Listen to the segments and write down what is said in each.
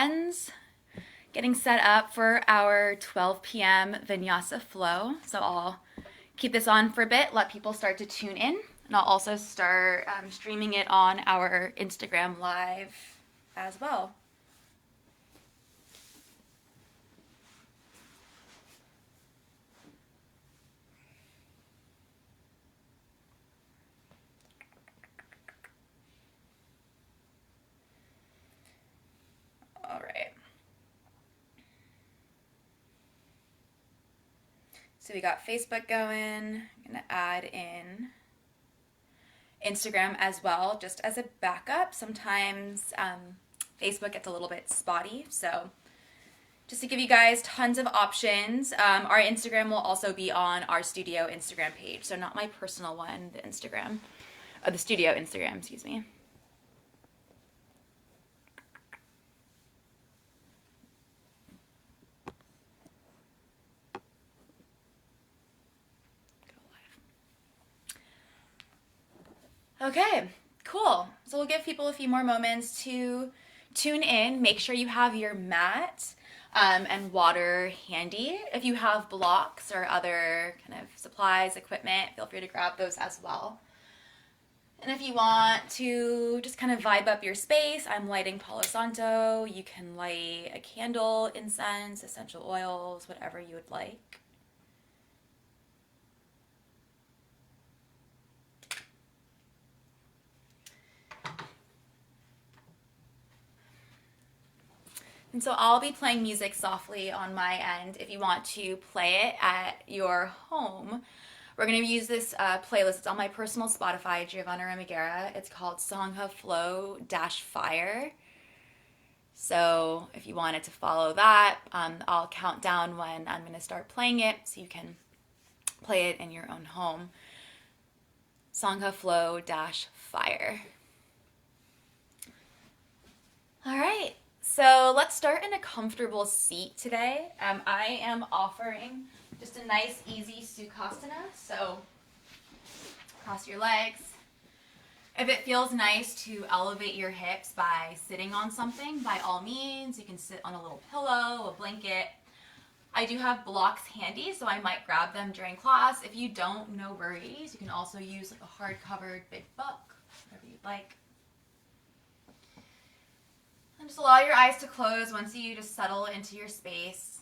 friends, getting set up for our 12 p.m. Vinyasa Flow. So I'll keep this on for a bit, let people start to tune in, and I'll also start streaming it on our Instagram Live as well. All right. So we got Facebook going. I'm going to add in Instagram as well, just as a backup. Sometimes Facebook gets a little bit spotty. So just to give you guys tons of options, our Instagram will also be on our studio Instagram page. So not my personal one, the Instagram, the studio Instagram, excuse me. Okay, cool. So we'll give people a few more moments to tune in. Make sure you have your mat and water handy. If you have blocks or other kind of supplies, equipment, feel free to grab those as well. And if you want to just kind of vibe up your space, I'm lighting Palo Santo. You can light a candle, incense, essential oils, whatever you would like. And so I'll be playing music softly on my end. If you want to play it at your home, we're going to use this playlist. It's on my personal Spotify, Giovanna Ramagera. It's called Sangha Flow Fire. So if you wanted to follow that, I'll count down when I'm going to start playing it so you can play it in your own home. Sangha Flow Fire. All right. So let's start in a comfortable seat today. I am offering just a nice, easy Sukhasana. So cross your legs. If it feels nice to elevate your hips by sitting on something, by all means, you can sit on a little pillow, a blanket. I do have blocks handy, so I might grab them during class. If you don't, no worries. You can also use like a hard-covered big book, whatever you'd like. And just allow your eyes to close once you just settle into your space.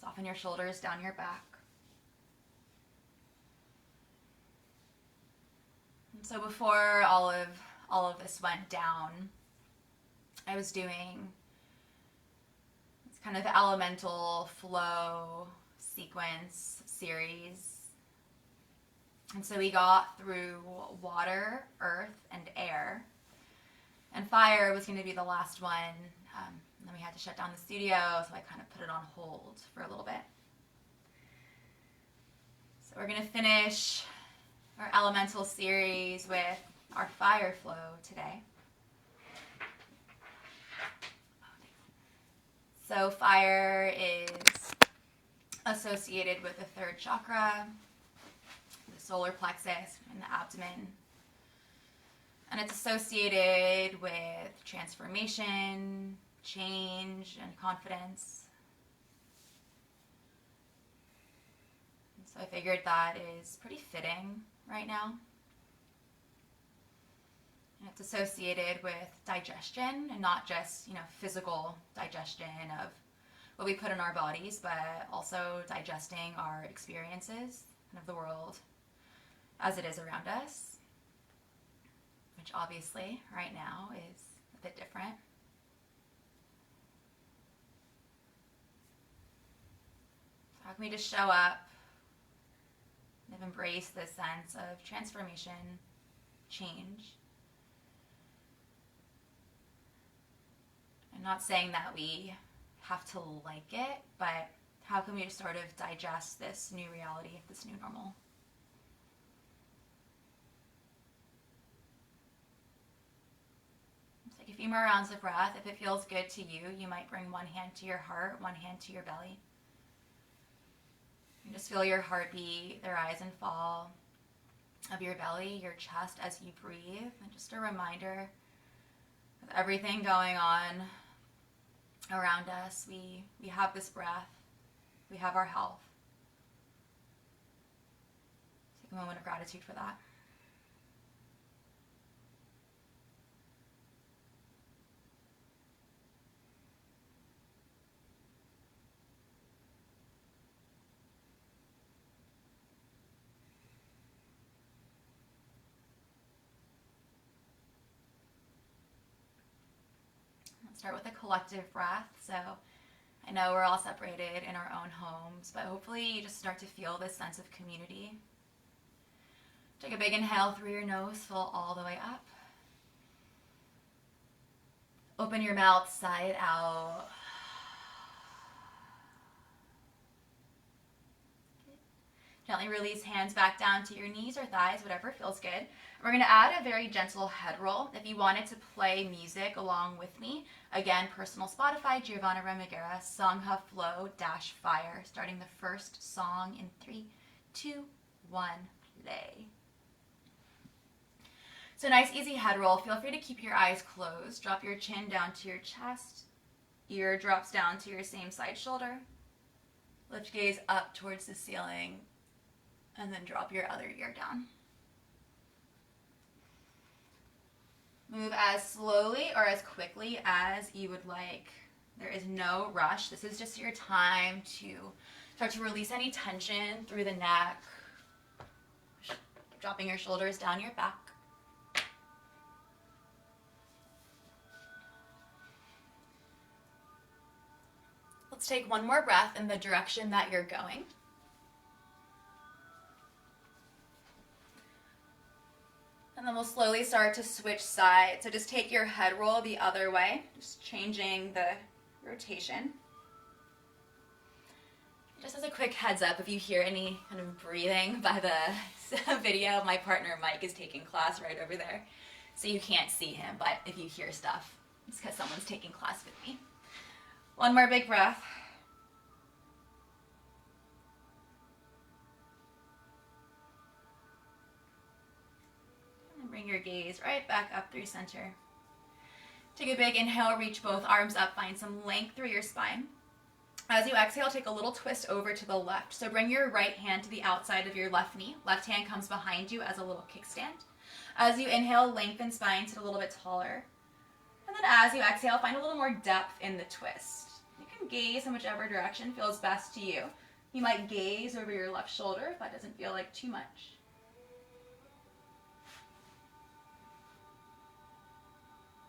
Soften your shoulders down your back. And so before all of this went down, I was doing this kind of elemental flow sequence series. And so we got through water, earth, and air. And fire was going to be the last one. And then we had to shut down the studio, so I kind of put it on hold for a little bit. So we're going to finish our elemental series with our fire flow today. So fire is associated with the third chakra, the solar plexus, and the abdomen. And it's associated with transformation, change, and confidence. And so I figured that is pretty fitting right now. And it's associated with digestion, and not just, physical digestion of what we put in our bodies, but also digesting our experiences and of the world as it is around us. Which obviously right now is a bit different. So how can we just show up and embrace this sense of transformation, change? I'm not saying that we have to like it, but how can we just sort of digest this new reality, this new normal? A few more rounds of breath. If it feels good to you, you might bring one hand to your heart, one hand to your belly. And just feel your heartbeat, the rise and fall of your belly, your chest as you breathe. And just a reminder of everything going on around us. We have this breath. We have our health. Take a moment of gratitude for that. Let's start with a collective breath. So I know we're all separated in our own homes, but hopefully you just start to feel this sense of community. Take a big inhale through your nose, fill all the way up. Open your mouth side out. Gently release hands back down to your knees or thighs, whatever feels good. We're going to add a very gentle head roll. If you wanted to play music along with me, again, personal Spotify, Giovanna Ramagera, Vinyasa Flow -Fire, starting the first song in 3, 2, 1, play. So nice, easy head roll. Feel free to keep your eyes closed. Drop your chin down to your chest. Ear drops down to your same side shoulder. Lift gaze up towards the ceiling. And then drop your other ear down. Move as slowly or as quickly as you would like. There is no rush. This is just your time to start to release any tension through the neck. Dropping your shoulders down your back. Let's take one more breath in the direction that you're going. And then we'll slowly start to switch sides. So just take your head roll the other way, just changing the rotation. Just as a quick heads up, if you hear any kind of breathing by the video, my partner Mike is taking class right over there. So you can't see him, but if you hear stuff, it's because someone's taking class with me. One more big breath. Bring your gaze right back up through center. Take a big inhale, reach both arms up, find some length through your spine. As you exhale, take a little twist over to the left. So bring your right hand to the outside of your left knee. Left hand comes behind you as a little kickstand. As you inhale, lengthen spine, sit a little bit taller. And then as you exhale, find a little more depth in the twist. You can gaze in whichever direction feels best to you. You might gaze over your left shoulder if that doesn't feel like too much.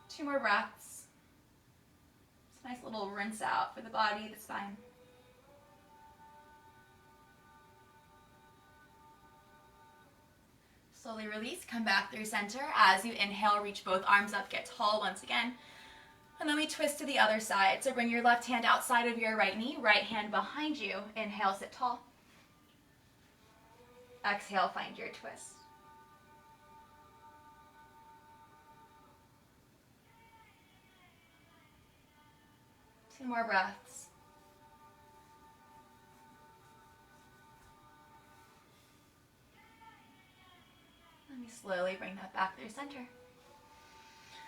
Two more breaths. It's a nice little rinse out for the body, the spine. Slowly release, come back through center. As you inhale, reach both arms up, get tall once again. And then we twist to the other side. So bring your left hand outside of your right knee, right hand behind you. Inhale, sit tall. Exhale, find your twist. Two more breaths. Let me slowly bring that back through center.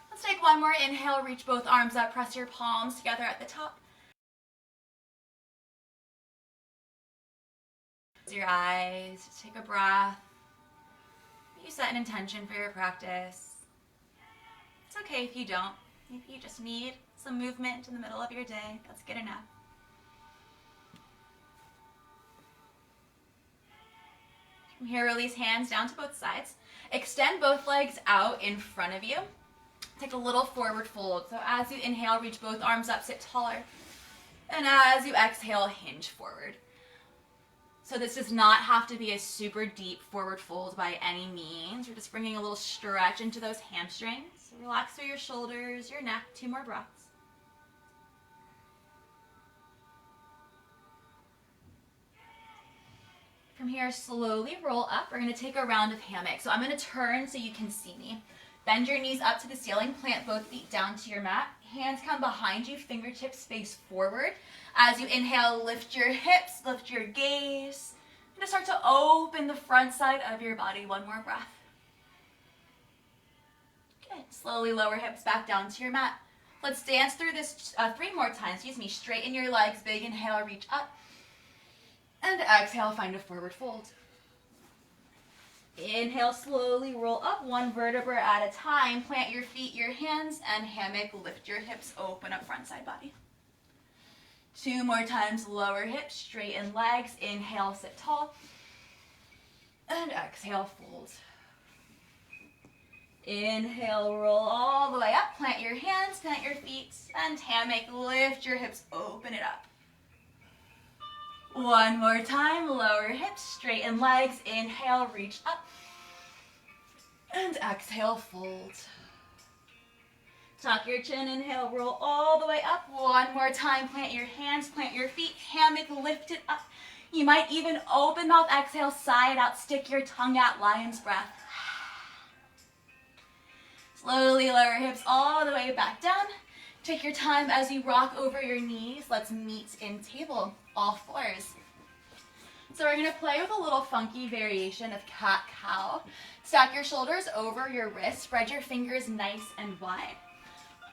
Let's take one more inhale, reach both arms up, press your palms together at the top. Close your eyes, just take a breath. You set an intention for your practice. It's okay if you don't. If you just need some movement in the middle of your day, that's good enough. From here, release hands down to both sides. Extend both legs out in front of you. Take a little forward fold. So as you inhale, reach both arms up, sit taller. And as you exhale, hinge forward. So this does not have to be a super deep forward fold by any means. We're just bringing a little stretch into those hamstrings. So relax through your shoulders, your neck. Two more breaths. From here, slowly roll up. We're going to take a round of hammock. So I'm going to turn so you can see me. Bend your knees up to the ceiling. Plant both feet down to your mat. Hands come behind you. Fingertips face forward. As you inhale, lift your hips, lift your gaze. You're going to start to open the front side of your body. One more breath. Good. Slowly lower hips back down to your mat. Let's dance through this 3 more times. Excuse me. Straighten your legs. Big inhale, reach up. And exhale, find a forward fold. Inhale, slowly roll up 1 vertebra at a time. Plant your feet, your hands, and hammock. Lift your hips, open up front side body. 2 more times, lower hips, straighten legs. Inhale, sit tall. And exhale, fold. Inhale, roll all the way up. Plant your hands, plant your feet, and hammock. Lift your hips, open it up. 1 more time, lower hips, straighten legs. Inhale, reach up. And exhale, fold. Tuck your chin, inhale, roll all the way up. 1 more time, plant your hands, plant your feet, hammock, lift it up. You might even open mouth, exhale, side out, stick your tongue out, lion's breath. Slowly lower hips all the way back down. Take your time as you rock over your knees. Let's meet in table, all fours. So we're gonna play with a little funky variation of cat-cow. Stack your shoulders over your wrists, spread your fingers nice and wide.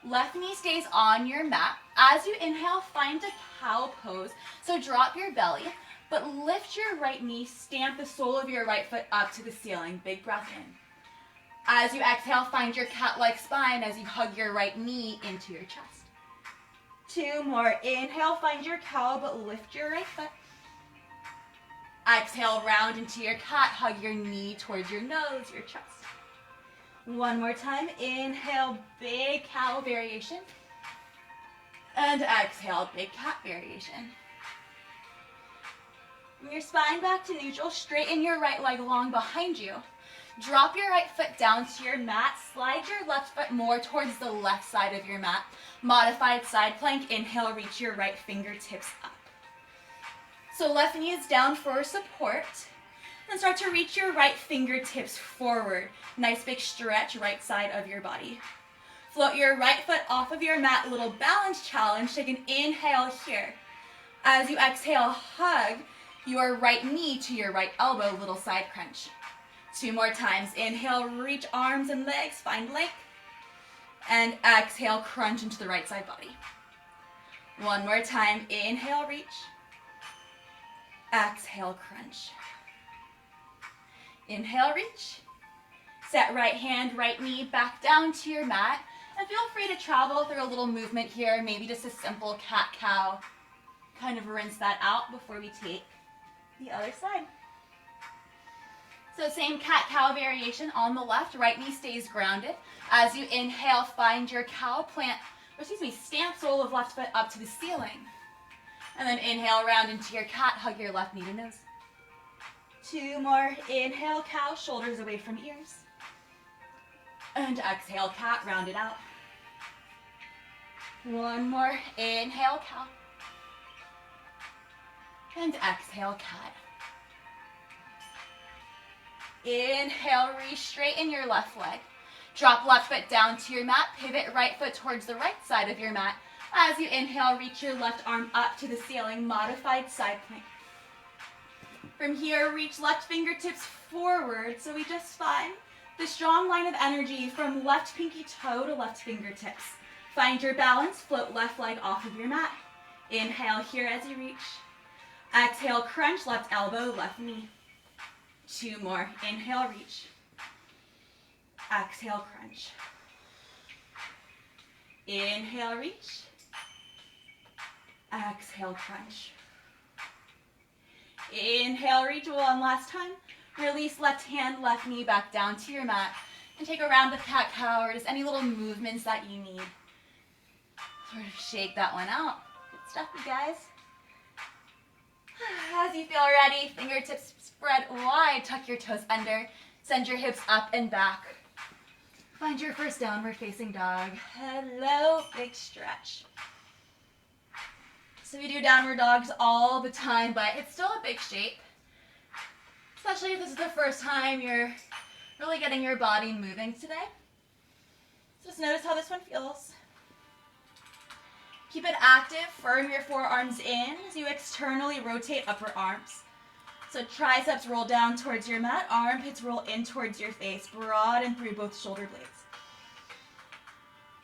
Left knee stays on your mat. As you inhale, find a cow pose. So drop your belly, but lift your right knee, stamp the sole of your right foot up to the ceiling. Big breath in. As you exhale, find your cat-like spine as you hug your right knee into your chest. 2 more. Inhale, find your cow, but lift your right foot. Exhale, round into your cat. Hug your knee towards your nose, your chest. 1 more time. Inhale, big cow variation. And exhale, big cat variation. Bring your spine back to neutral. Straighten your right leg long behind you. Drop your right foot down to your mat. Slide your left foot more towards the left side of your mat. Modified side plank. Inhale, reach your right fingertips up. So left knee is down for support. Then start to reach your right fingertips forward. Nice big stretch, right side of your body. Float your right foot off of your mat. Little balance challenge. Take an inhale here. As you exhale, hug your right knee to your right elbow. Little side crunch. 2 more times. Inhale, reach arms and legs, find length. And exhale, crunch into the right side body. 1 more time. Inhale, reach. Exhale, crunch. Inhale, reach. Set right hand, right knee back down to your mat. And feel free to travel through a little movement here, maybe just a simple cat-cow. Kind of rinse that out before we take the other side. So same cat-cow variation on the left. Right knee stays grounded. As you inhale, find your cow, stamp sole of left foot up to the ceiling. And then inhale, round into your cat, hug your left knee to nose. 2 more. Inhale, cow, shoulders away from ears. And exhale, cat, round it out. 1 more. Inhale, cow. And exhale, cat. Inhale, re-straighten your left leg. Drop left foot down to your mat. Pivot right foot towards the right side of your mat. As you inhale, reach your left arm up to the ceiling. Modified side plank. From here, reach left fingertips forward. So we just find the strong line of energy from left pinky toe to left fingertips. Find your balance. Float left leg off of your mat. Inhale here as you reach. Exhale, crunch left elbow, left knee. 2 more. Inhale, reach. Exhale, crunch. Inhale, reach. Exhale, crunch. Inhale, reach 1 last time. Release left hand, left knee back down to your mat. And take a round of cat-cow or just any little movements that you need. Sort of shake that one out. Good stuff, you guys. As you feel ready, fingertips spread wide, tuck your toes under, send your hips up and back. Find your first downward facing dog. Hello, big stretch. So we do downward dogs all the time, but it's still a big shape. Especially if this is the first time you're really getting your body moving today. Just notice how this one feels. Keep it active, firm your forearms in as you externally rotate upper arms. So triceps roll down towards your mat, armpits roll in towards your face, broaden through both shoulder blades.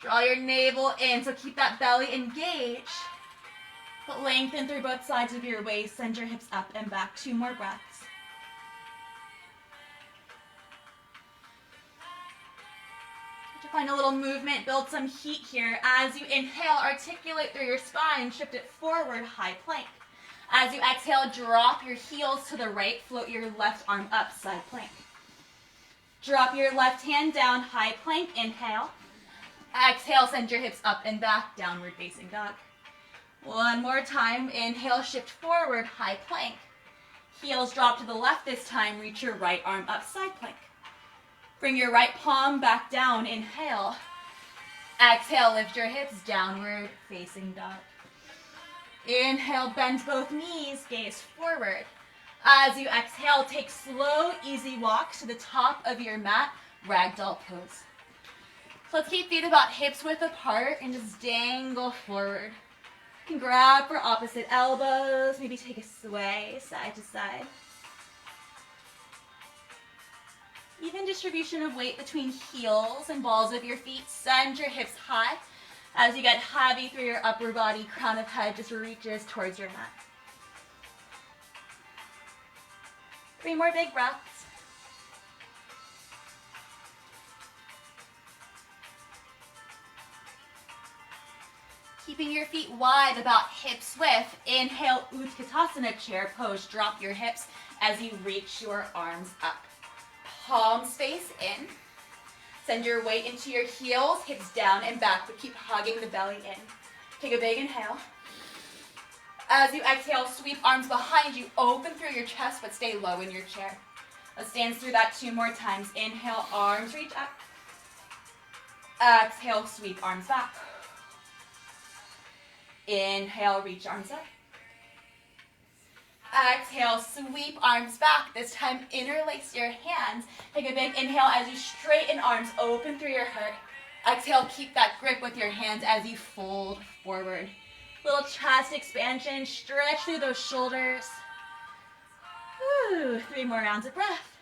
Draw your navel in, so keep that belly engaged. But lengthen through both sides of your waist. Send your hips up and back. 2 more breaths. Find a little movement, build some heat here. As you inhale, articulate through your spine, shift it forward, high plank. As you exhale, drop your heels to the right, float your left arm up, side plank. Drop your left hand down, high plank, inhale. Exhale, send your hips up and back, downward facing dog. One more time, inhale, shift forward, high plank. Heels drop to the left this time, reach your right arm up, side plank. Bring your right palm back down, inhale. Exhale, lift your hips, downward facing dog. Inhale, bend both knees, gaze forward. As you exhale, take slow, easy walks to the top of your mat, ragdoll pose. So let's keep feet about hips width apart and just dangle forward. You can grab for opposite elbows, maybe take a sway side to side. Even distribution of weight between heels and balls of your feet. Send your hips high. As you get heavy through your upper body, crown of head just reaches towards your mat. 3 more big breaths. Keeping your feet wide, about hips width. Inhale, Utkatasana, chair pose. Drop your hips as you reach your arms up. Palms face in. Send your weight into your heels, hips down and back, but keep hugging the belly in. Take a big inhale. As you exhale, sweep arms behind you, open through your chest, but stay low in your chair. Let's dance through that 2 more times. Inhale, arms reach up. Exhale, sweep arms back. Inhale, reach arms up. Exhale, sweep arms back. This time, interlace your hands. Take a big inhale as you straighten arms, open through your heart. Exhale, keep that grip with your hands as you fold forward. Little chest expansion, stretch through those shoulders. Woo, 3 more rounds of breath.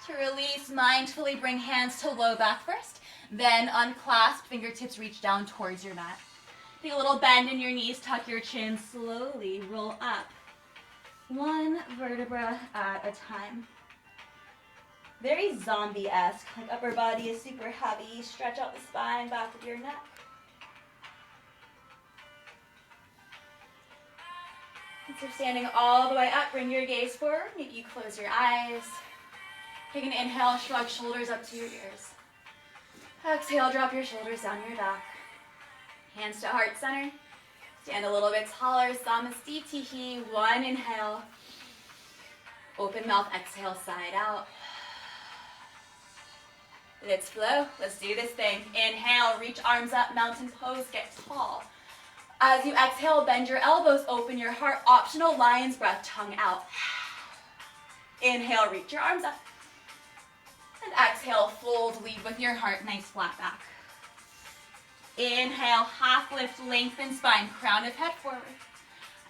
To release, mindfully bring hands to low back first. Then unclasp, fingertips reach down towards your mat. Take a little bend in your knees, tuck your chin, slowly roll up. 1 vertebra at a time. Very zombie-esque, like upper body is super heavy. Stretch out the spine, back of your neck. As you're standing all the way up, bring your gaze forward. Maybe you close your eyes. Take an inhale, shrug shoulders up to your ears. Exhale, drop your shoulders down your back. Hands to heart center. Stand a little bit taller, Samastitihi. 1 inhale. Open mouth, exhale, side out. Let's flow. Let's do this thing. Inhale, reach arms up, mountain pose, get tall. As you exhale, bend your elbows, open your heart. Optional lion's breath, tongue out. Inhale, reach your arms up. And exhale, fold, lead with your heart, nice flat back. Inhale, half lift, lengthen spine, crown of head forward.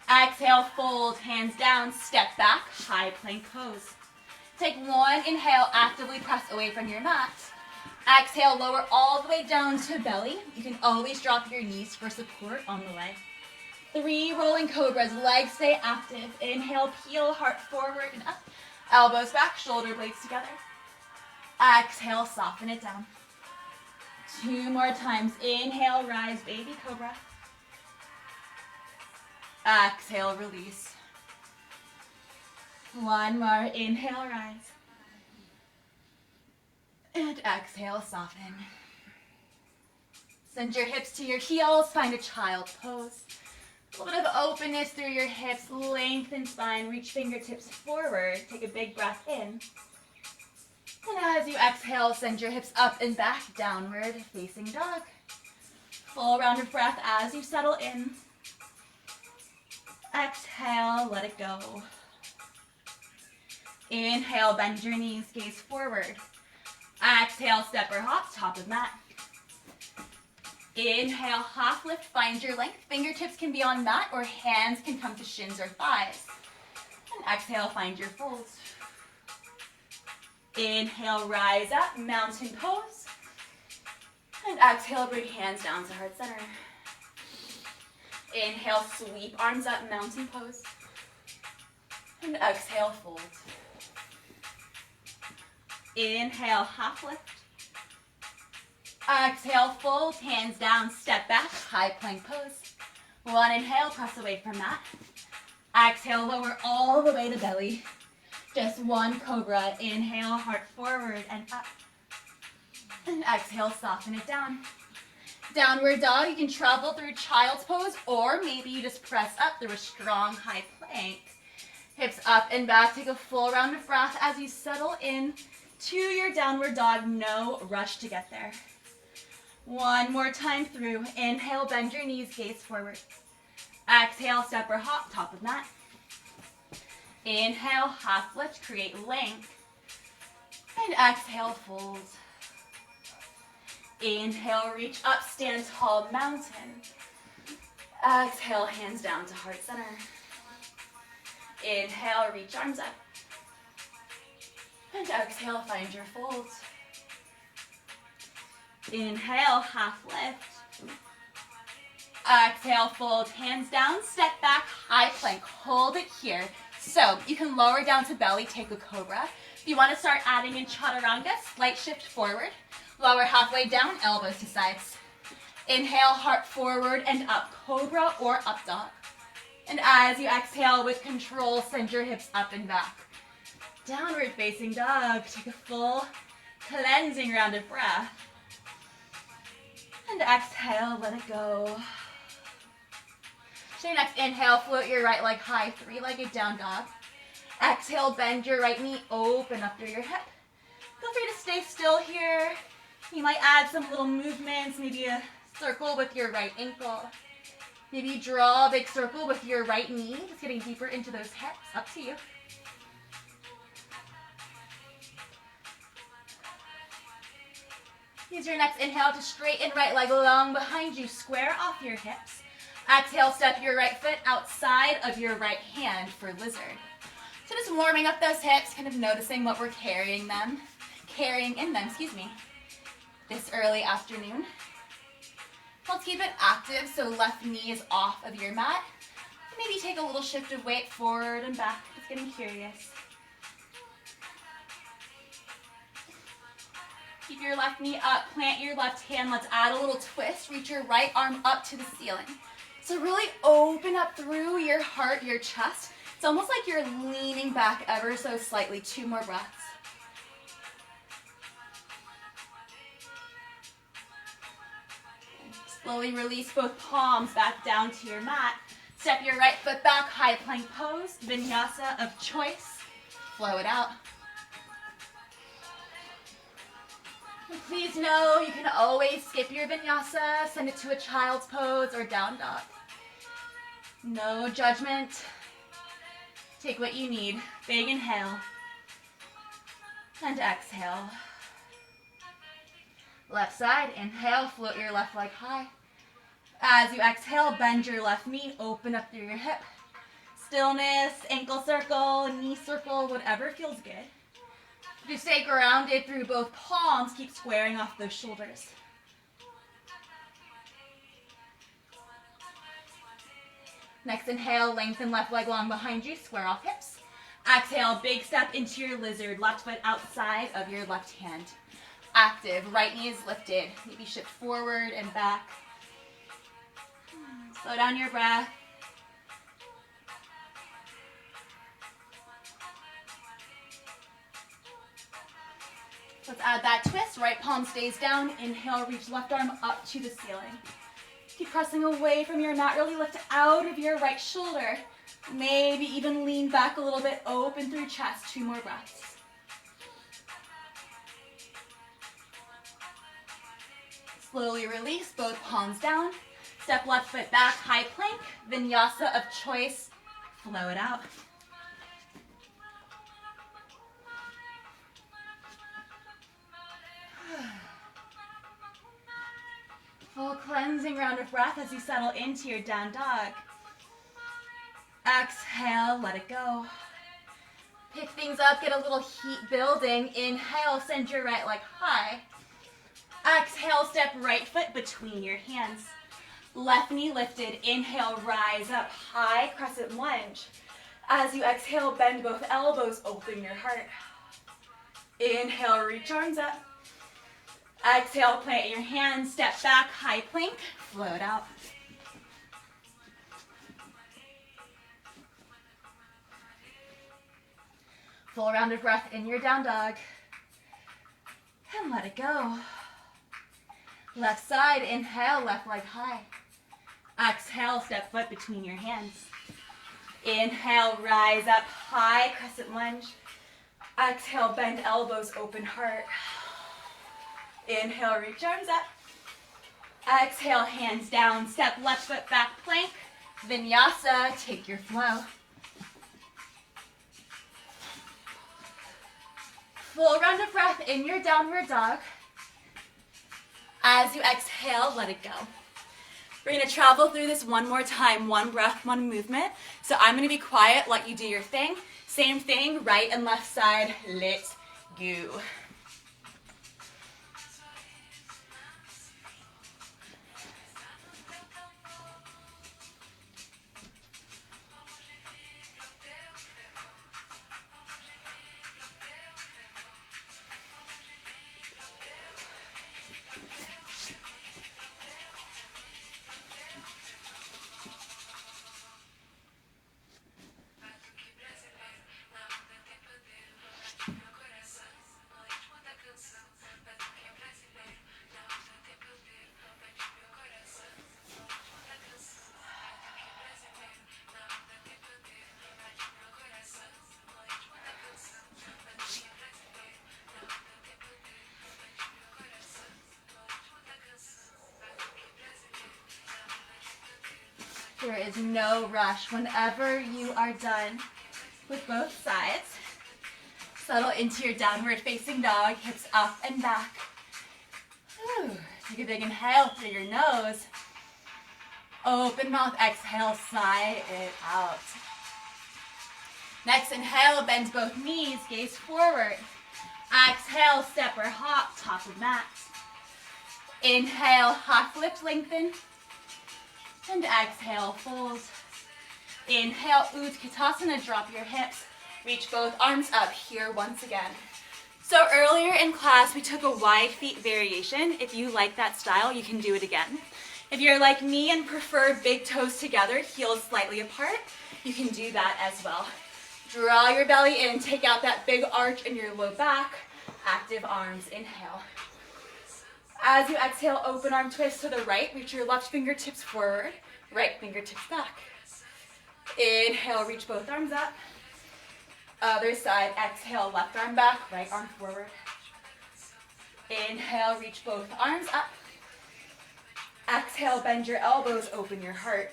Exhale, fold, hands down, step back, high plank pose. Take 1 inhale, actively press away from your mat. Exhale, lower all the way down to belly. You can always drop your knees for support on the way. 3 rolling cobras, legs stay active. Inhale, peel, heart forward and up. Elbows back, shoulder blades together. Exhale, soften it down. 2 more times. Inhale, rise, baby cobra. Exhale, release. 1 more. Inhale, rise. And exhale, soften. Send your hips to your heels. Find a child pose. A little bit of openness through your hips. Lengthen spine. Reach fingertips forward. Take a big breath in. And as you exhale, send your hips up and back, downward facing dog. Full round of breath as you settle in. Exhale, let it go. Inhale, bend your knees, gaze forward. Exhale, step or hop, top of mat. Inhale, half lift, find your length. Fingertips can be on mat or hands can come to shins or thighs. And exhale, find your fold. Inhale, rise up, mountain pose. And exhale, bring hands down to heart center. Inhale, sweep arms up, mountain pose. And exhale, fold. Inhale, half lift. Exhale, fold, hands down, step back, high plank pose. One inhale, press away from that. Exhale, lower all the way to belly. Just one cobra. Inhale, heart forward and up. And exhale, soften it down. Downward dog, you can travel through child's pose, or maybe you just press up through a strong high plank. Hips up and back, take a full round of breath as you settle in to your downward dog. No rush to get there. One more time through. Inhale, bend your knees, gaze forward. Exhale, step or hop, top of mat. Inhale, half lift, create length. And exhale, fold. Inhale, reach up, stand tall, mountain. Exhale, hands down to heart center. Inhale, reach arms up. And exhale, find your fold. Inhale, half lift. Exhale, fold, hands down, step back, high plank. Hold it here. So you can lower down to belly, take a cobra. If you want to start adding in chaturanga, slight shift forward. Lower halfway down, elbows to sides. Inhale, heart forward and up, cobra or up dog. And as you exhale with control, send your hips up and back. Downward facing dog. Take a full cleansing round of breath. And exhale, let it go. So your next inhale, float your right leg high, three-legged down dog. Exhale, bend your right knee, open up through your hip. Feel free to stay still here. You might add some little movements, maybe a circle with your right ankle. Maybe draw a big circle with your right knee, just getting deeper into those hips, up to you. Use your next inhale to straighten right leg long behind you, square off your hips. Exhale, step your right foot outside of your right hand for lizard. So just warming up those hips, kind of noticing what we're carrying in them, this early afternoon. Let's keep it active, so left knee is off of your mat. Maybe take a little shift of weight forward and back, just getting curious. Keep your left knee up, plant your left hand. Let's add a little twist. Reach your right arm up to the ceiling. So really open up through your heart, your chest. It's almost like you're leaning back ever so slightly. 2 more breaths. Slowly release both palms back down to your mat. Step your right foot back, high plank pose, vinyasa of choice. Flow it out. And please know you can always skip your vinyasa, send it to a child's pose or down dog. No judgment. Take what you need. Big inhale. And exhale. Left side, inhale, float your left leg high. As you exhale, bend your left knee, open up through your hip. Stillness, ankle circle, knee circle, whatever feels good. If you stay grounded through both palms, keep squaring off those shoulders. Next inhale, lengthen left leg long behind you, square off hips. Exhale, big step into your lizard, left foot outside of your left hand. Active, right knee is lifted. Maybe shift forward and back. Slow down your breath. Let's add that twist. Right palm stays down. Inhale, reach left arm up to the ceiling. Keep pressing away from your mat. Really lift out of your right shoulder. Maybe even lean back a little bit. Open through chest. 2 more breaths. Slowly release, both palms down. Step left foot back, high plank. Vinyasa of choice. Flow it out. Full cleansing round of breath as you settle into your down dog. Exhale, let it go. Pick things up, get a little heat building. Inhale, send your right leg high. Exhale, step right foot between your hands. Left knee lifted. Inhale, rise up high, crescent lunge. As you exhale, bend both elbows, open your heart. Inhale, reach arms up. Exhale, plant your hands, step back, high plank, float out. Full round of breath in your down dog. And let it go. Left side, inhale, left leg high. Exhale, step foot between your hands. Inhale, rise up high, crescent lunge. Exhale, bend elbows, open heart. Inhale, reach arms up. Exhale, hands down, step left foot back, plank. Vinyasa, take your flow. Full round of breath in your downward dog. As you exhale, let it go. We're gonna travel through this one more time, one breath, one movement. So I'm gonna be quiet, let you do your thing. Same thing, right and left side, let's go. There is no rush. Whenever you are done with both sides, settle into your downward facing dog, hips up and back. Whew. Take a big inhale through your nose. Open mouth, exhale, sigh it out. Next inhale, bend both knees, gaze forward. Exhale, step or hop, top of mat. Inhale, half lift, lengthen. And exhale, fold. Inhale, Utkatasana, drop your hips. Reach both arms up here once again. So earlier in class, we took a wide feet variation. If you like that style, you can do it again. If you're like me and prefer big toes together, heels slightly apart, you can do that as well. Draw your belly in, take out that big arch in your low back. Active arms, inhale. As you exhale, open arm twist to the right. Reach your left fingertips forward, right fingertips back. Inhale, reach both arms up. Other side, exhale, left arm back, right arm forward. Inhale, reach both arms up. Exhale, bend your elbows, open your heart.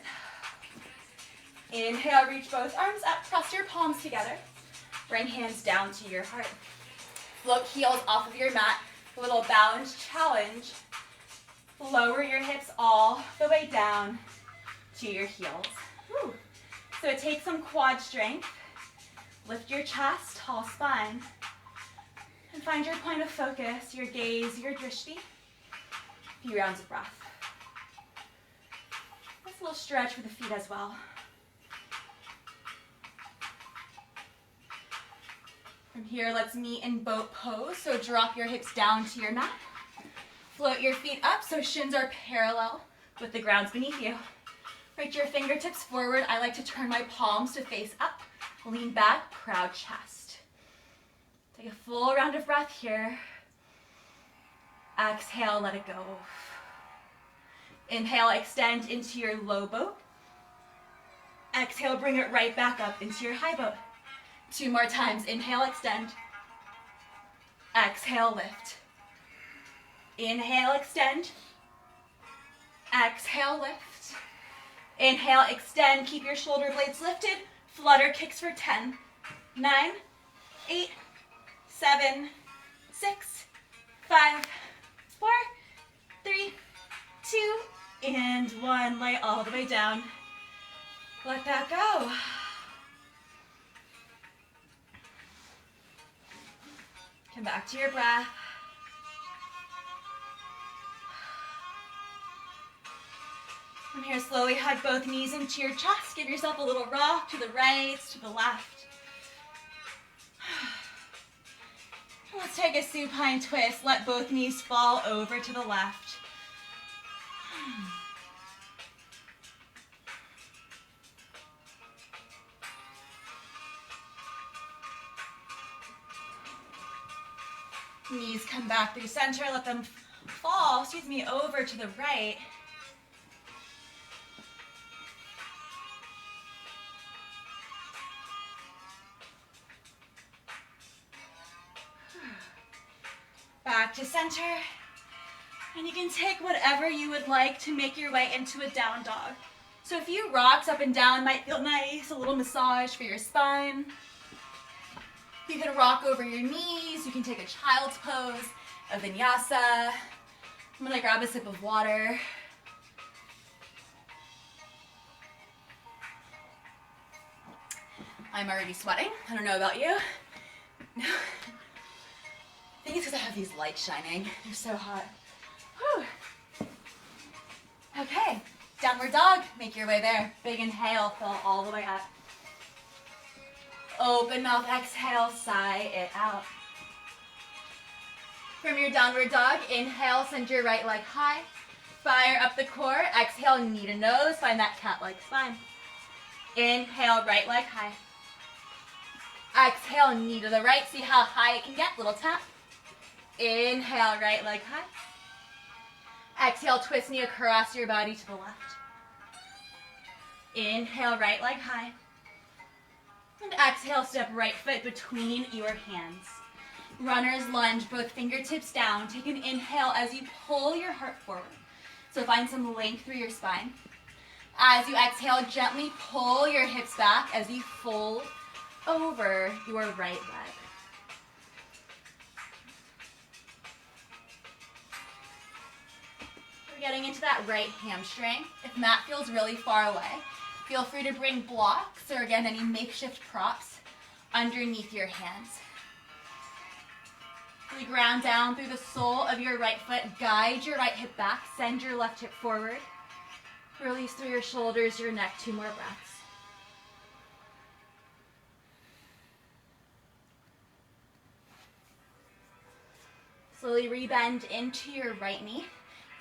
Inhale, reach both arms up, press your palms together. Bring hands down to your heart. Float heels off of your mat. Little balance challenge. Lower your hips all the way down to your heels. Whew. So take some quad strength. Lift your chest, tall spine. And find your point of focus, your gaze, your drishti. A few rounds of breath. Just a little stretch for the feet as well. From here, let's meet in boat pose. So drop your hips down to your mat. Float your feet up so shins are parallel with the ground beneath you. Reach your fingertips forward. I like to turn my palms to face up. Lean back, proud chest. Take a full round of breath here. Exhale, let it go. Inhale, extend into your low boat. Exhale, bring it right back up into your high boat. 2 more times. Inhale, extend. Exhale, lift. Inhale, extend. Exhale, lift. Inhale, extend. Keep your shoulder blades lifted. Flutter kicks for 10, 9, 8, 7, 6, 5, 4, 3, 2, and 1. Lay all the way down. Let that go. Come back to your breath. From here, slowly hug both knees into your chest. Give yourself a little rock to the right, to the left. Let's take a supine twist. Let both knees fall over to the left. Knees come back through center. Let them fall, over to the right. Back to center. And you can take whatever you would like to make your way into a down dog. So a few rocks up and down might feel nice, a little massage for your spine. You can rock over your knees. You can take a child's pose, a vinyasa. I'm gonna grab a sip of water. I'm already sweating. I don't know about you. I think it's because I have these lights shining. They're so hot. Whew. Okay, downward dog. Make your way there. Big inhale, fill all the way up. Open mouth, exhale, sigh it out. From your downward dog, inhale, send your right leg high. Fire up the core. Exhale, knee to nose. Find that cat-like spine. Inhale, right leg high. Exhale, knee to the right. See how high it can get. Little tap. Inhale, right leg high. Exhale, twist knee across your body to the left. Inhale, right leg high. And exhale, step right foot between your hands. Runner's lunge, both fingertips down. Take an inhale as you pull your heart forward. So find some length through your spine. As you exhale, gently pull your hips back as you fold over your right leg. We're getting into that right hamstring. If mat feels really far away, feel free to bring blocks or, again, any makeshift props underneath your hands. Really ground down through the sole of your right foot. Guide your right hip back. Send your left hip forward. Release through your shoulders, your neck. 2 more breaths. Slowly rebend into your right knee.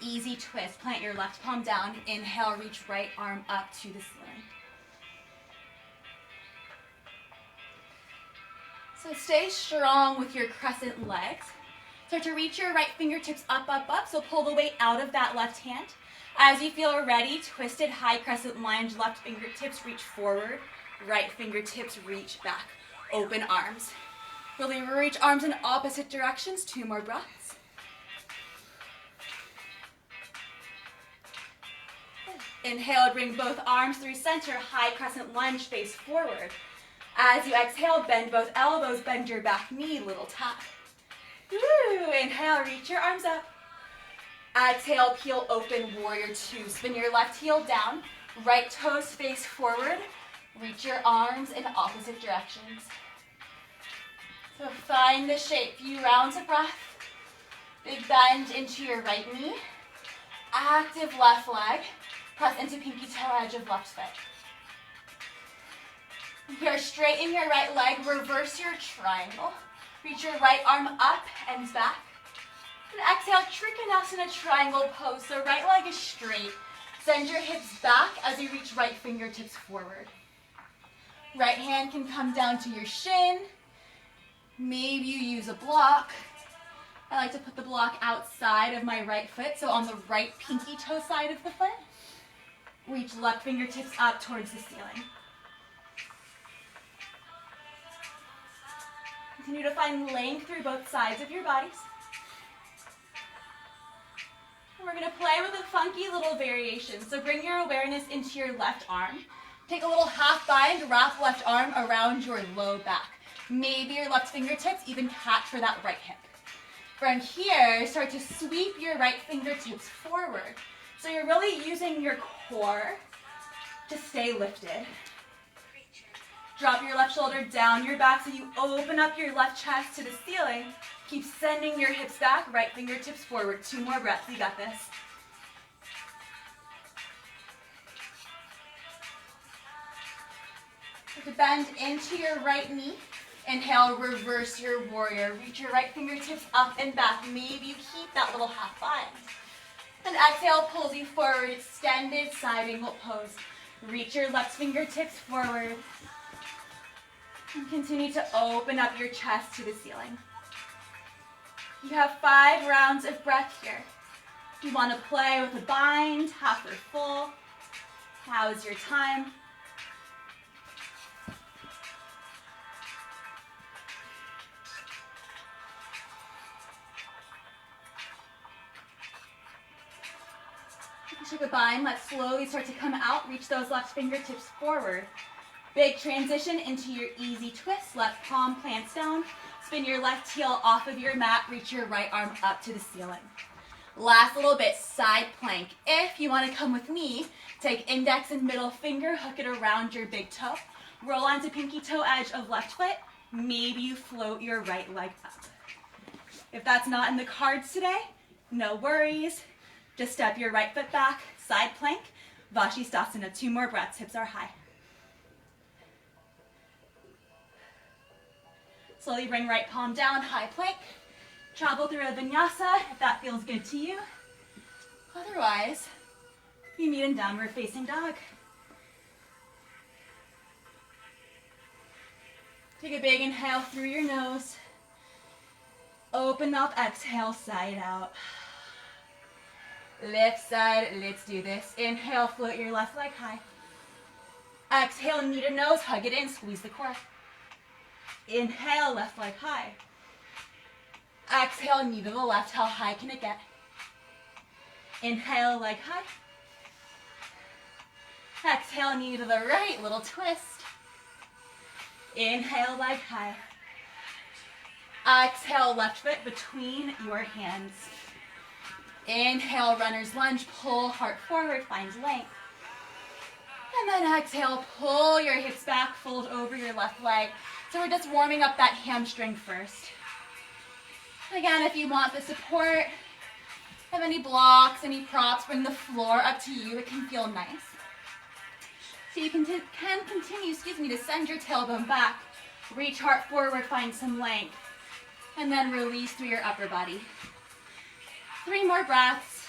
Easy twist. Plant your left palm down. Inhale, reach right arm up to the ceiling. So stay strong with your crescent legs. Start to reach your right fingertips up, up, up. So pull the weight out of that left hand. As you feel ready, twisted high crescent lunge. Left fingertips reach forward. Right fingertips reach back. Open arms. Really reach arms in opposite directions. 2 more breaths. Inhale, bring both arms through center. High crescent lunge, face forward. As you exhale, bend both elbows, bend your back knee, little tap. Woo! Inhale, reach your arms up. Exhale, peel open, warrior 2. Spin your left heel down, right toes face forward. Reach your arms in opposite directions. So find the shape, few rounds of breath. Big bend into your right knee. Active left leg. Press into pinky toe edge of left foot. Here, straighten your right leg, reverse your triangle. Reach your right arm up and back. And exhale, Trikonasana triangle pose. So right leg is straight. Send your hips back as you reach right fingertips forward. Right hand can come down to your shin. Maybe you use a block. I like to put the block outside of my right foot, so on the right pinky toe side of the foot. Reach left fingertips up towards the ceiling. Continue to find length through both sides of your bodies. And we're going to play with a funky little variation. So bring your awareness into your left arm. Take a little half bind, wrap left arm around your low back. Maybe your left fingertips even catch for that right hip. From here, start to sweep your right fingertips forward. So you're really using your core to stay lifted. Drop your left shoulder down your back so you open up your left chest to the ceiling. Keep sending your hips back, right fingertips forward. 2 more breaths, you got this. Start to bend into your right knee. Inhale, reverse your warrior. Reach your right fingertips up and back. Maybe you keep that little half bind. And exhale, pulls you forward, extended side angle pose. Reach your left fingertips forward. And continue to open up your chest to the ceiling. You have 5 rounds of breath here. If you want to play with a bind, half or full, how's your time? Take a bind, let's slowly start to come out, reach those left fingertips forward. Big transition into your easy twist, left palm plants down, spin your left heel off of your mat, reach your right arm up to the ceiling. Last little bit, side plank. If you want to come with me, take index and middle finger, hook it around your big toe, roll onto pinky toe edge of left foot, maybe you float your right leg up. If that's not in the cards today, no worries. Just step your right foot back, side plank, Vashisthasana. 2 more breaths, hips are high. Slowly bring right palm down, high plank. Travel through a vinyasa if that feels good to you. Otherwise, you meet in downward facing dog. Take a big inhale through your nose. Open up, exhale, side out. Left side, let's do this. Inhale, float your left leg high. Exhale, knee to nose, hug it in, squeeze the core. Inhale, left leg high. Exhale, knee to the left, how high can it get? Inhale, leg high. Exhale, knee to the right, little twist. Inhale, leg high. Exhale, left foot between your hands. Inhale, runner's lunge, pull heart forward, find length. And then exhale, pull your hips back, fold over your left leg. So we're just warming up that hamstring first. Again, if you want the support, have any blocks, any props, bring the floor up to you. It can feel nice. So you can continue, to send your tailbone back. Reach heart forward, find some length. And then release through your upper body. 3 more breaths.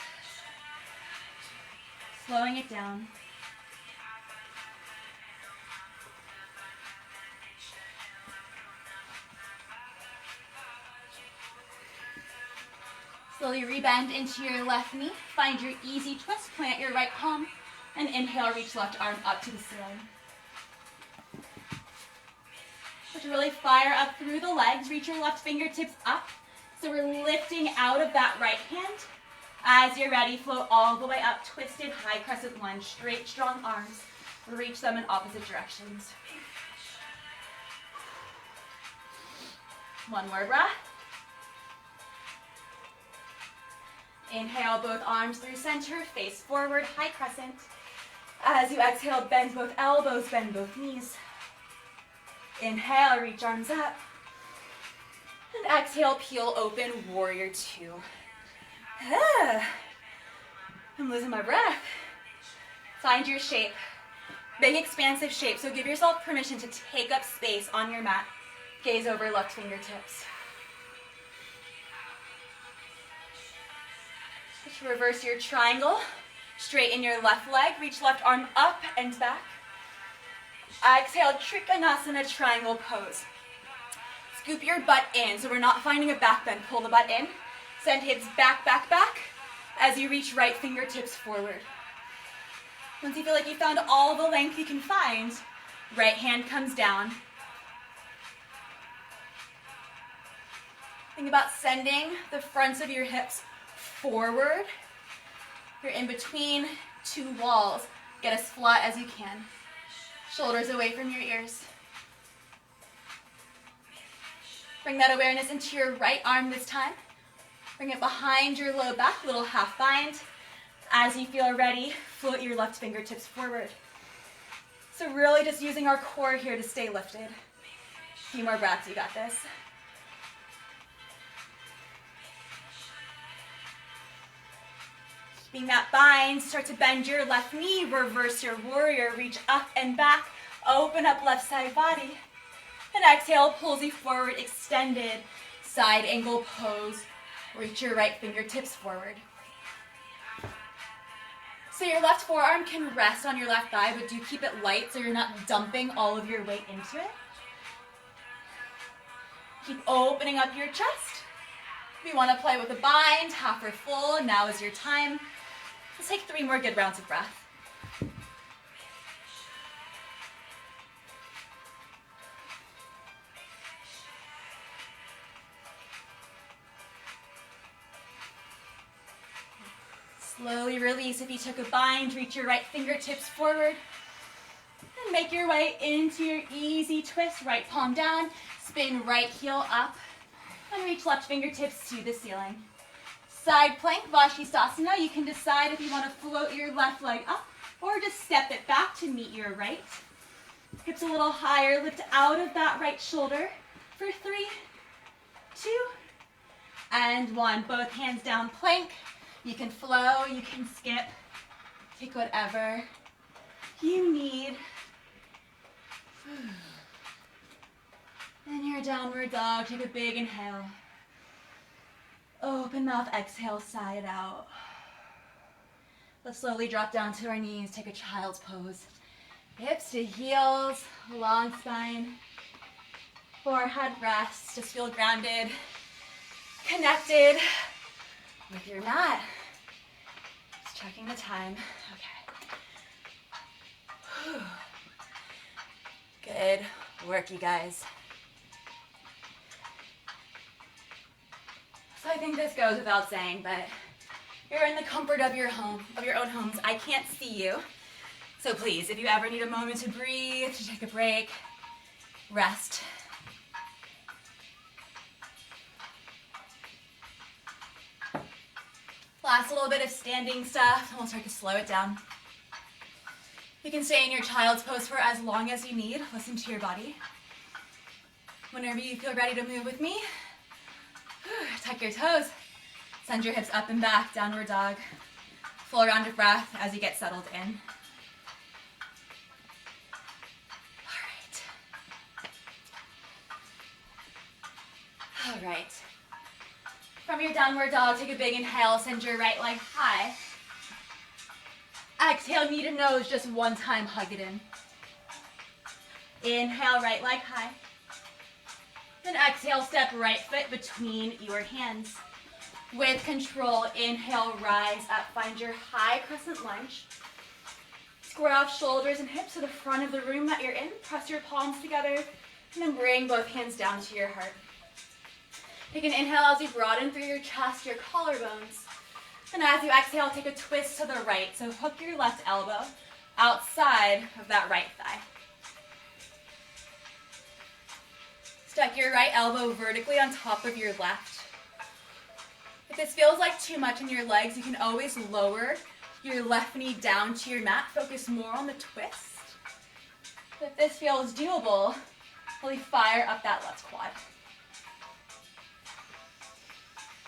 Slowing it down. Slowly rebend into your left knee. Find your easy twist. Plant your right palm. And inhale, reach left arm up to the ceiling. Start to really fire up through the legs. Reach your left fingertips up. So we're lifting out of that right hand. As you're ready, float all the way up. Twisted high crescent lunge. Straight, strong arms. Reach them in opposite directions. 1 more breath. Inhale, both arms through center, face forward, high crescent. As you exhale, bend both elbows, bend both knees. Inhale, reach arms up. And exhale, peel open, warrior 2. I'm losing my breath. Find your shape. Big expansive shape, so give yourself permission to take up space on your mat. Gaze over left fingertips. Just reverse your triangle. Straighten your left leg. Reach left arm up and back. Exhale, Trikonasana triangle pose. Scoop your butt in, so we're not finding a back bend. Pull the butt in. Send hips back, back, back as you reach right fingertips forward. Once you feel like you found all the length you can find, right hand comes down. Think about sending the fronts of your hips forward. You're in between 2 walls. Get as flat as you can. Shoulders away from your ears. Bring that awareness into your right arm this time. Bring it behind your low back, little half bind. As you feel ready, float your left fingertips forward. So really just using our core here to stay lifted. A few more breaths, you got this. Keeping that bind, start to bend your left knee, reverse your warrior, reach up and back, open up left side body. And exhale, pulls you forward, extended, side angle pose. Reach your right fingertips forward. So your left forearm can rest on your left thigh, but do keep it light so you're not dumping all of your weight into it. Keep opening up your chest. If you want to play with a bind, half or full, now is your time. Let's take 3 more good rounds of breath. Slowly release. If you took a bind, reach your right fingertips forward. And make your way into your easy twist. Right palm down, spin right heel up, and reach left fingertips to the ceiling. Side plank, Vashisthasana. You can decide if you want to float your left leg up or just step it back to meet your right. Hips a little higher, lift out of that right shoulder for 3, 2, and 1. Both hands down, plank. You can flow, you can skip, take whatever you need. And your downward dog, take a big inhale. Open mouth, exhale, sigh it out. Let's slowly drop down to our knees, take a child's pose. Hips to heels, long spine, forehead rest, just feel grounded, connected with your mat. Just checking the time. Okay. Good work, you guys. So I think this goes without saying, but you're in the comfort of your home, of your own homes. I can't see you. So please, if you ever need a moment to breathe, to take a break, rest. Last little bit of standing stuff, and we'll start to slow it down. You can stay in your child's pose for as long as you need. Listen to your body. Whenever you feel ready to move with me, tuck your toes. Send your hips up and back, downward dog. Full round of breath as you get settled in. All right. From your downward dog, take a big inhale, send your right leg high. Exhale, knee to nose, just one time, hug it in. Inhale, right leg high. Then exhale, step right foot between your hands. With control, inhale, rise up, find your high crescent lunge. Square off shoulders and hips to the front of the room that you're in. Press your palms together, and then bring both hands down to your heart. Take an inhale as you broaden through your chest, your collarbones. And as you exhale, take a twist to the right. So hook your left elbow outside of that right thigh. Stuck your right elbow vertically on top of your left. If this feels like too much in your legs, you can always lower your left knee down to your mat. Focus more on the twist. If this feels doable, really fire up that left quad.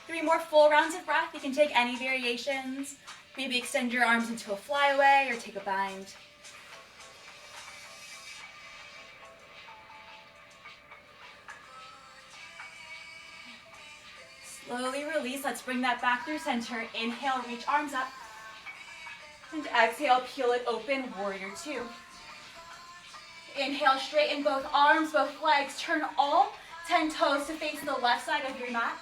3 more full rounds of breath. You can take any variations. Maybe extend your arms into a flyaway or take a bind. Slowly release. Let's bring that back through center. Inhale, reach arms up. And exhale, peel it open, warrior 2. Inhale, straighten both arms, both legs. Turn all 10 toes to face the left side of your mat.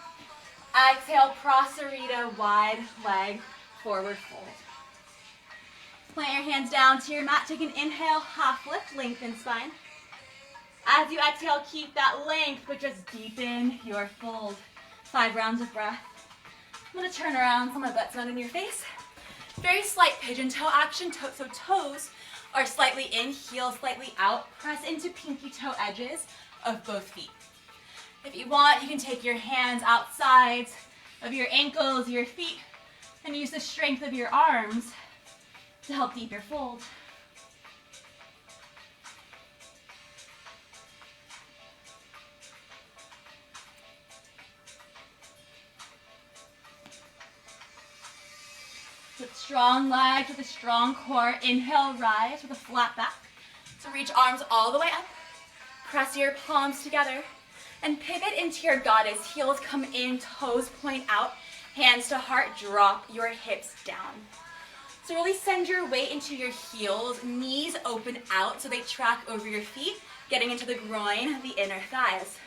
Exhale, Prasarita, wide leg, forward fold. Plant your hands down to your mat. Take an inhale, half lift, lengthen spine. As you exhale, keep that length, but just deepen your fold. 5 rounds of breath. I'm going to turn around so my butt's not in your face. Very slight pigeon toe action, so toes are slightly in, heels slightly out. Press into pinky toe edges of both feet. If you want, you can take your hands outside of your ankles, your feet, and use the strength of your arms to help deep your fold. strong legs with a strong core. Inhale, rise with a flat back. So reach arms all the way up. Press your palms together and pivot into your goddess. Heels come in, toes point out, hands to heart, drop your hips down. So really send your weight into your heels, knees open out so they track over your feet, getting into the groin, the inner thighs.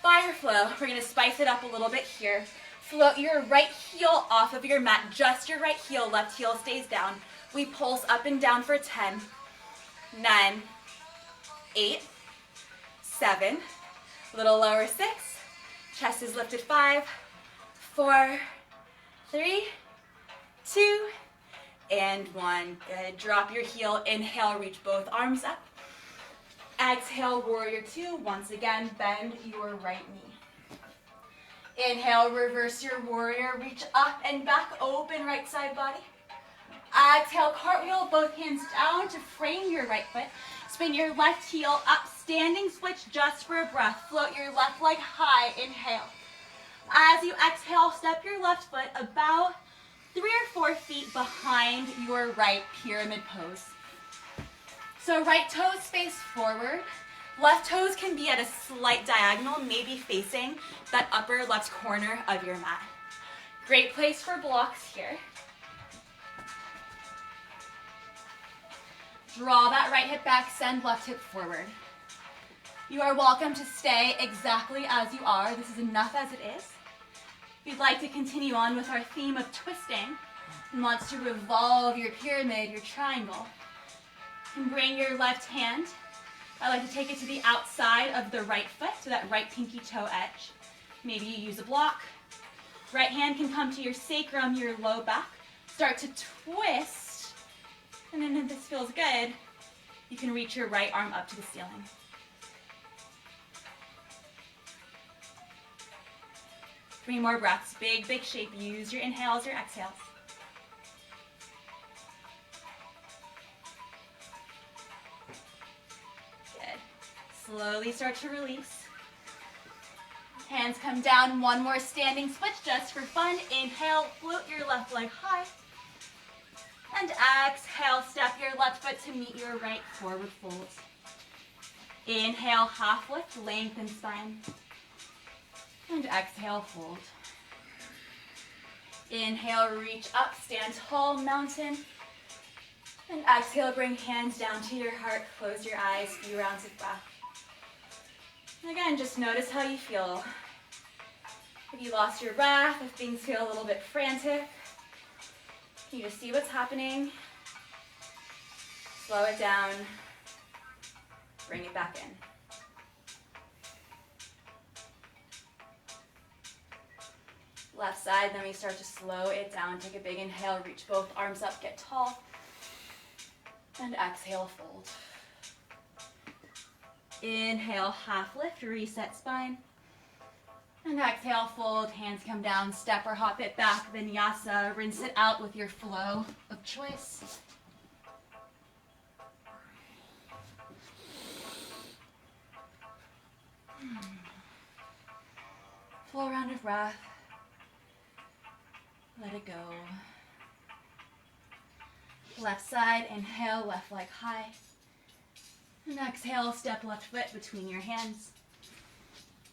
Fire flow, we're gonna spice it up a little bit here. Float your right heel off of your mat, just your right heel, left heel stays down. We pulse up and down for 10, 9, 8, 7, a little lower 6, chest is lifted 5, 4, 3, 2, and 1. Good. Drop your heel. Inhale, reach both arms up. Exhale, warrior 2. Once again, bend your right knee. Inhale, reverse your warrior. Reach up and back, open right side body. Exhale, cartwheel, both hands down to frame your right foot. Spin your left heel up, standing switch just for a breath. Float your left leg high, inhale. As you exhale, step your left foot about 3 or 4 feet behind your right pyramid pose. So right toes face forward. Left toes can be at a slight diagonal, maybe facing that upper left corner of your mat. Great place for blocks here. Draw that right hip back, send left hip forward. You are welcome to stay exactly as you are. This is enough as it is. If you'd like to continue on with our theme of twisting and wants to revolve your pyramid, your triangle, you can bring your left hand. I like to take it to the outside of the right foot, to that right pinky toe edge. Maybe you use a block. Right hand can come to your sacrum, your low back. Start to twist, and then if this feels good, you can reach your right arm up to the ceiling. Three more breaths. Big, big shape. Use your inhales, your exhales. Good. Slowly start to release. Hands come down. One more standing switch just for fun. Inhale, float your left leg high. And exhale, step your left foot to meet your right, forward fold. Inhale, half lift, lengthen spine. And exhale, fold. Inhale, reach up, stand tall, mountain. And exhale, bring hands down to your heart, close your eyes, few rounds of breath. And again, just notice how you feel. If you lost your breath, if things feel a little bit frantic, you just see what's happening, slow it down, bring it back in. Left side, then we start to slow it down. Take a big inhale, reach both arms up, get tall. And exhale, fold. Inhale, half lift, reset spine. And exhale, fold, hands come down, step or hop it back, vinyasa. Rinse it out with your flow of choice. Full round of breath. Let it go. Left side, inhale, left leg high. And exhale, step left foot between your hands.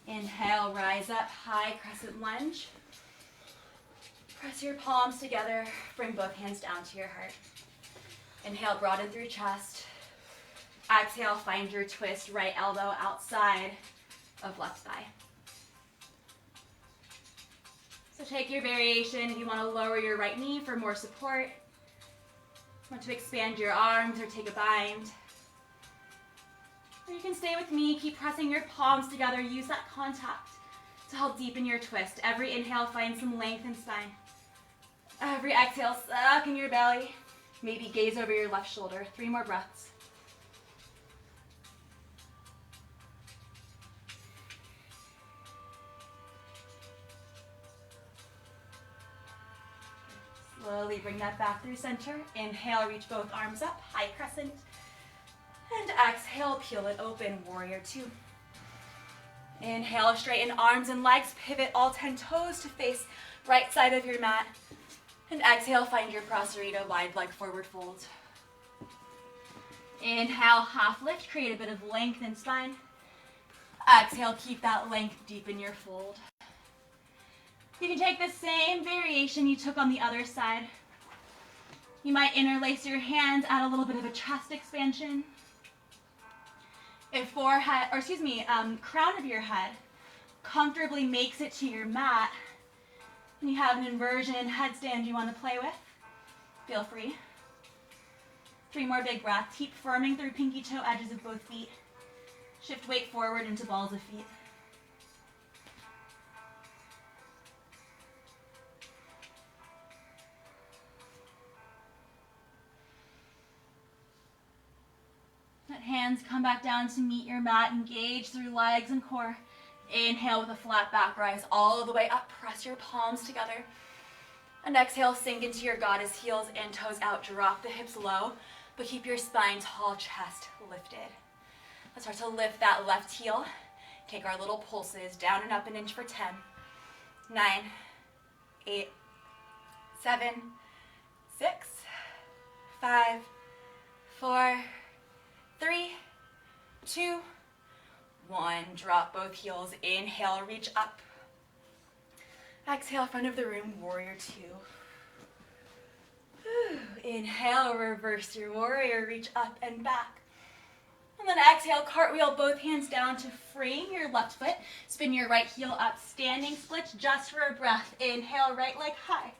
Inhale, rise up, high crescent lunge. Press your palms together, bring both hands down to your heart. Inhale, broaden through chest. Exhale, find your twist, right elbow outside of left thigh. So take your variation. If you want to lower your right knee for more support, want to expand your arms or take a bind. Or you can stay with me, keep pressing your palms together, use that contact to help deepen your twist. Every inhale, find some length in spine. Every exhale, suck in your belly. Maybe gaze over your left shoulder. 3 more breaths. Slowly bring that back through center. Inhale, reach both arms up, high crescent. And exhale, peel it open, warrior 2. Inhale, straighten arms and legs, pivot all 10 toes to face right side of your mat. And exhale, find your prasarita, wide leg forward fold. Inhale, half lift, create a bit of length in spine. Exhale, keep that length deep in your fold. You can take the same variation you took on the other side. You might interlace your hands, add a little bit of a chest expansion. If crown of your head comfortably makes it to your mat, and you have an inversion headstand you want to play with, feel free. 3 more big breaths. Keep firming through pinky toe edges of both feet. Shift weight forward into balls of feet. Let hands come back down to meet your mat. Engage through legs and core. Inhale with a flat back rise all the way up. Press your palms together. And exhale, sink into your goddess, heels and toes out. Drop the hips low, but keep your spine tall, chest lifted. Let's start to lift that left heel. Take our little pulses down and up an inch for 10, 9, 8, 7, 6, 5, 4, 3, 2, 1. Drop both heels. Inhale, reach up. Exhale, front of the room, warrior 2. Inhale, reverse your warrior, reach up and back. And then exhale, cartwheel both hands down to frame your left foot. Spin your right heel up, standing splits just for a breath. Inhale, right leg high.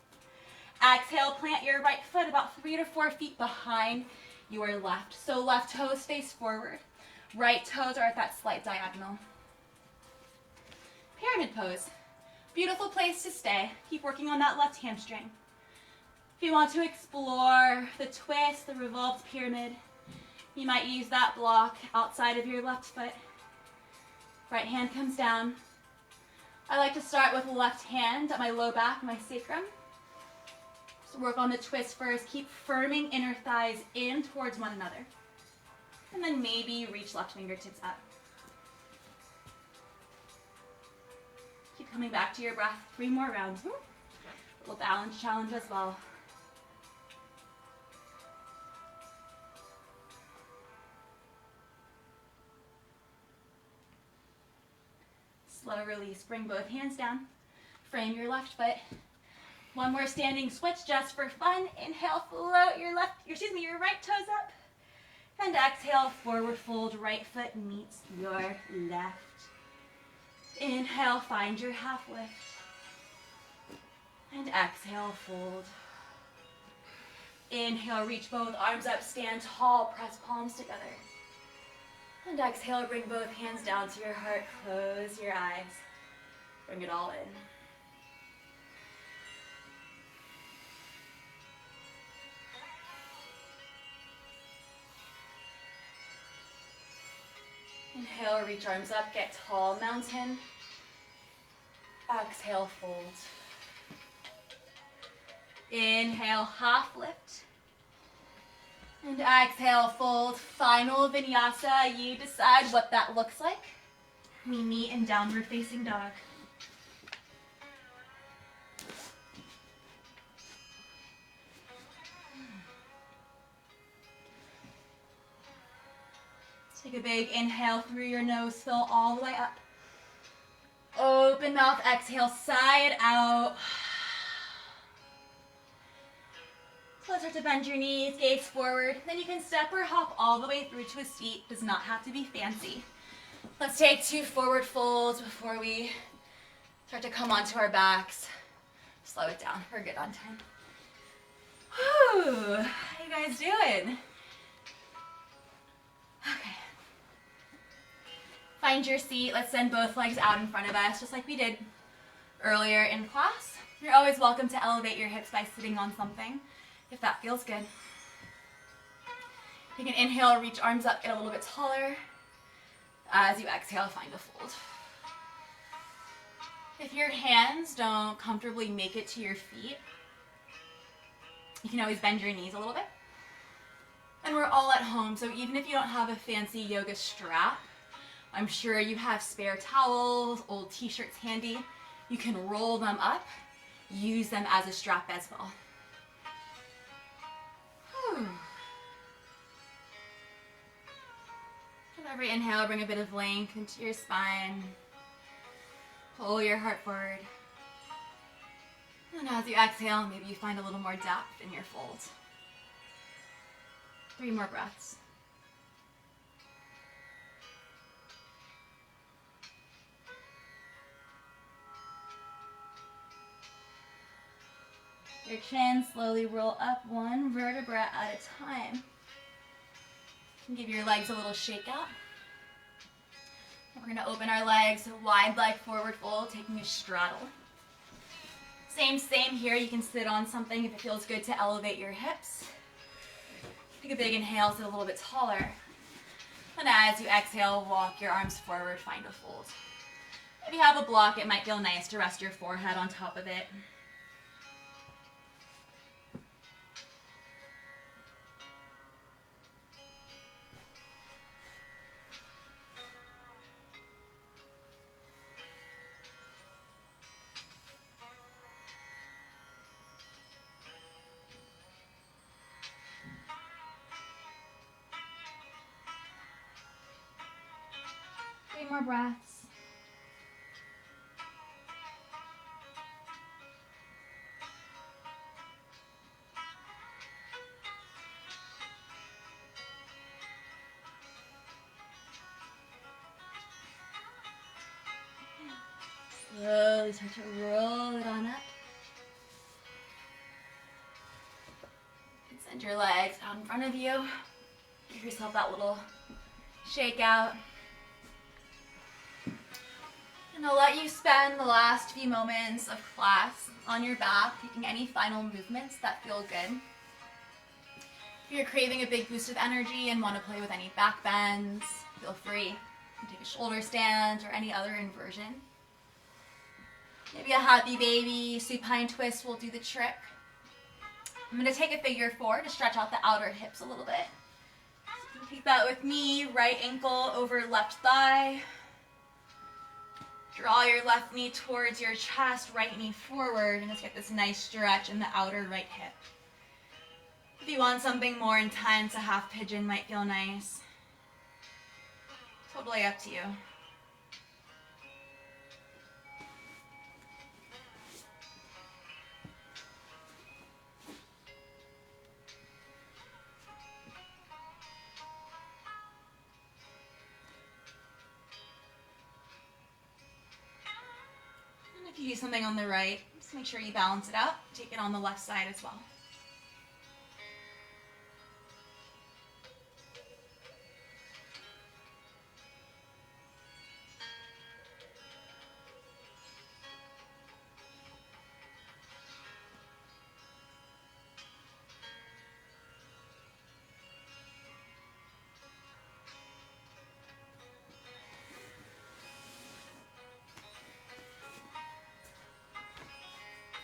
Exhale, plant your right foot about 3 to 4 feet behind your left. So left toes face forward. Right toes are at that slight diagonal. Pyramid pose. Beautiful place to stay. Keep working on that left hamstring. If you want to explore the twist, the revolved pyramid, you might use that block outside of your left foot. Right hand comes down. I like to start with the left hand at my low back, my sacrum. So work on the twist first. Keep firming inner thighs in towards one another. And then maybe reach left fingertips up. Keep coming back to your breath. 3 more rounds. Little balance challenge as well. Slow release. Bring both hands down. Frame your left foot. 1 more standing switch just for fun. Inhale, float your right toes up. And exhale, forward fold, right foot meets your left. Inhale, find your half lift. And exhale, fold. Inhale, reach both arms up, stand tall, press palms together. And exhale, bring both hands down to your heart, close your eyes. Bring it all in. Inhale, reach arms up, get tall, mountain. Exhale, fold. Inhale, half lift. And exhale, fold. Final vinyasa. You decide what that looks like. We meet in downward facing dog. Take a big inhale through your nose, fill all the way up. Open mouth, exhale, side out. So let's start to bend your knees, gaze forward. Then you can step or hop all the way through to a seat. Does not have to be fancy. Let's take 2 forward folds before we start to come onto our backs. Slow it down. We're good on time. Whew. How you guys doing? Okay. Find your seat. Let's send both legs out in front of us, just like we did earlier in class. You're always welcome to elevate your hips by sitting on something, if that feels good. You can inhale, reach arms up, get a little bit taller. As you exhale, find a fold. If your hands don't comfortably make it to your feet, you can always bend your knees a little bit. And we're all at home, so even if you don't have a fancy yoga strap, I'm sure you have spare towels, old t-shirts handy. You can roll them up, use them as a strap as well. Every inhale, bring a bit of length into your spine. Pull your heart forward. And as you exhale, maybe you find a little more depth in your fold. 3 more breaths. Your chin, slowly roll up 1 vertebra at a time. And give your legs a little shake out. And we're going to open our legs, wide leg forward fold, taking a straddle. Same here. You can sit on something if it feels good to elevate your hips. Take a big inhale, sit a little bit taller. And as you exhale, walk your arms forward, find a fold. If you have a block, it might feel nice to rest your forehead on top of it. More breaths. Slowly start to roll it on up. And send your legs out in front of you. Give yourself that little shake out. And I'll let you spend the last few moments of class on your back, taking any final movements that feel good. If you're craving a big boost of energy and want to play with any back bends, feel free. You can take a shoulder stand or any other inversion. Maybe a happy baby, supine twist will do the trick. I'm going to take a figure 4 to stretch out the outer hips a little bit. So take that with me, right ankle over left thigh. Draw your left knee towards your chest, right knee forward, and just get this nice stretch in the outer right hip. If you want something more intense, a half pigeon might feel nice. Totally up to you. If you do something on the right, just make sure you balance it out. Take it on the left side as well.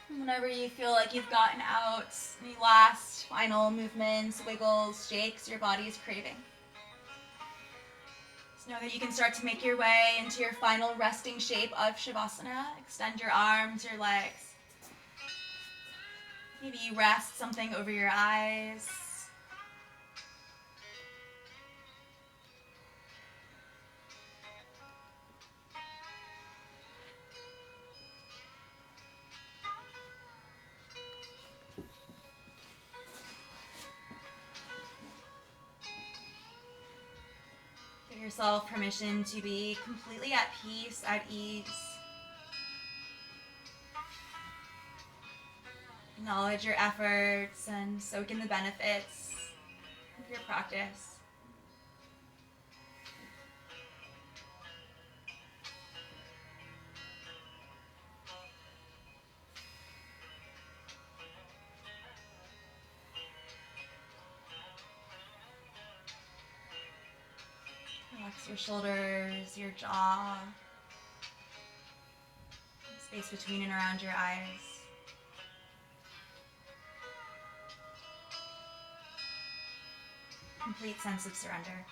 Whenever you feel like you've gotten out any last final movements, wiggles, shakes your body is craving. Just know that you can start to make your way into your final resting shape of Shavasana. Extend your arms, your legs. Maybe you rest something over your eyes. Give yourself permission to be completely at peace, at ease. Acknowledge your efforts and soak in the benefits of your practice. Relax your shoulders, your jaw, space between and around your eyes. Complete sense of surrender.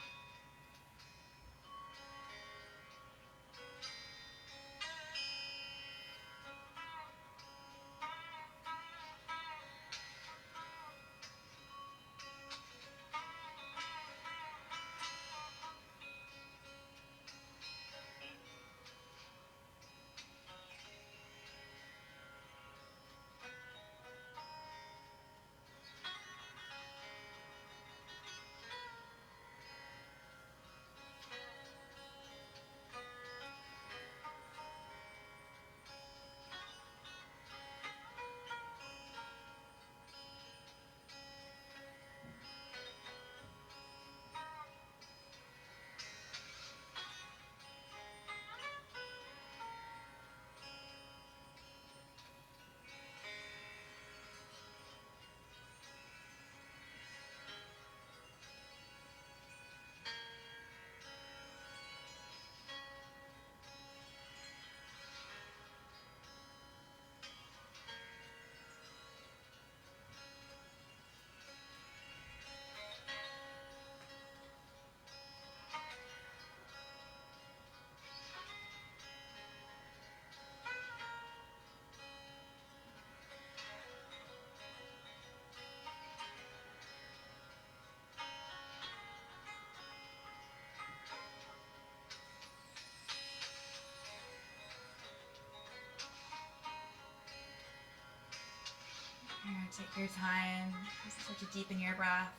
Take your time. Just start to deepen your breath.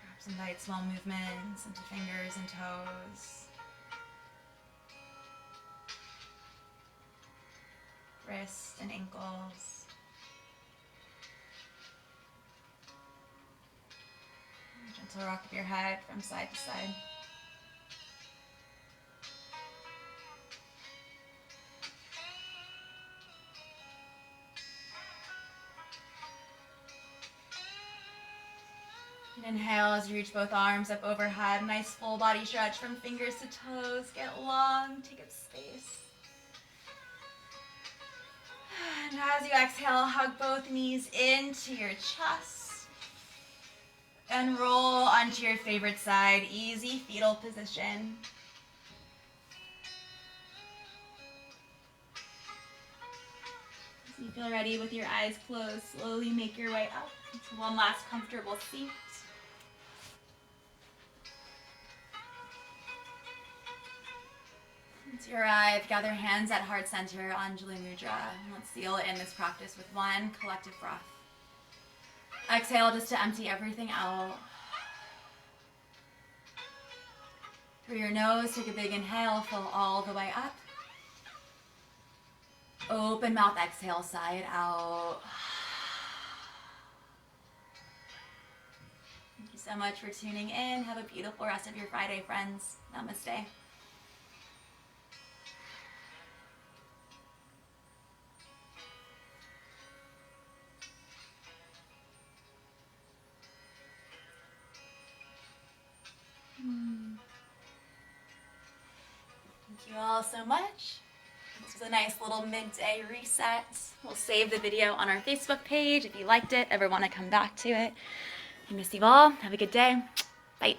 Perhaps invite small movements into fingers and toes, wrists and ankles. Gentle rock of your head from side to side. Inhale as you reach both arms up overhead. Nice full body stretch from fingers to toes. Get long, take up space. And as you exhale, hug both knees into your chest. And roll onto your favorite side. Easy fetal position. As you feel ready with your eyes closed, slowly make your way up into one last comfortable seat. Once you arrive, gather hands at heart center, Anjali Mudra. And let's seal in this practice with one collective breath. Exhale just to empty everything out. Through your nose, take a big inhale, fill all the way up. Open mouth, exhale, side out. Thank you so much for tuning in. Have a beautiful rest of your Friday, friends. Namaste. Thank you all so much. This was a nice little midday reset. We'll save the video on our Facebook page if you liked it, ever want to come back to it. I miss you all. Have a good day. Bye.